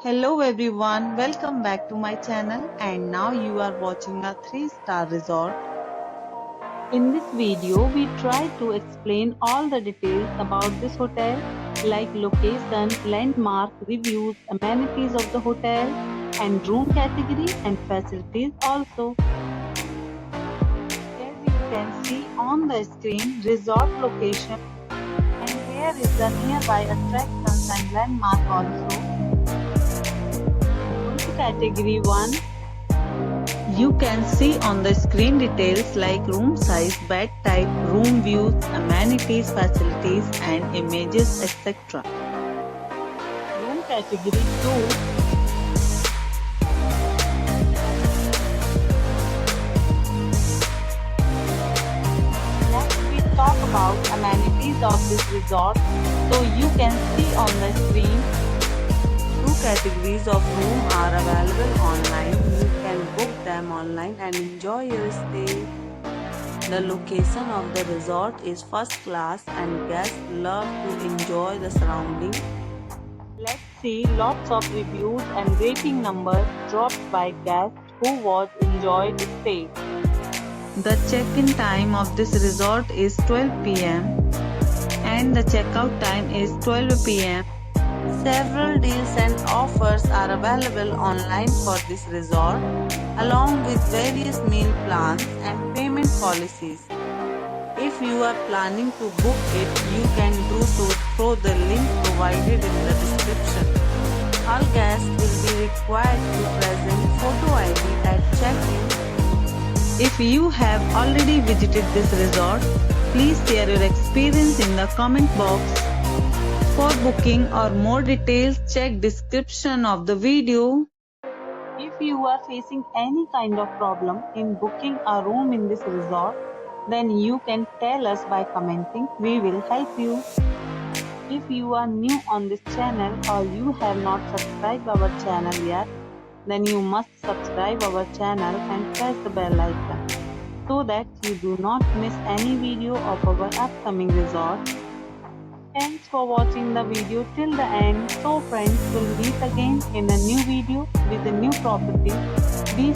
Hello everyone, welcome back to my channel and now you are watching a 3-star resort. In this video, we try to explain all the details about this hotel like location, landmark, reviews, amenities of the hotel and room category and facilities also. As you can see on the screen, resort location and here is the nearby attractions and landmark also. Category 1. You can see on the screen details like room size, bed type, room views, amenities, facilities and images etc. Room category 2. Next we talk about amenities of this resort. So you can see on the screen. Two categories of room are available online. You can book them online and enjoy your stay. The location of the resort is first class and guests love to enjoy the surroundings. Let's see lots of reviews and rating numbers dropped by guests who was enjoyed stay. The check-in time of this resort is 12 p.m. and the checkout time is 12 p.m. Several deals and offers are available online for this resort, along with various meal plans and payment policies. If you are planning to book it, you can do so through the link provided in the description. All guests will be required to present photo ID at check-in. If you have already visited this resort, please share your experience in the comment box. For booking or more details, check description of the video. If you are facing any kind of problem in booking a room in this resort, then you can tell us by commenting. We will help you. If you are new on this channel or you have not subscribed our channel yet, then you must subscribe our channel and press the bell icon so that you do not miss any video of our upcoming resort. Thanks for watching the video till the end. So friends, will meet again in a new video with a new property. Be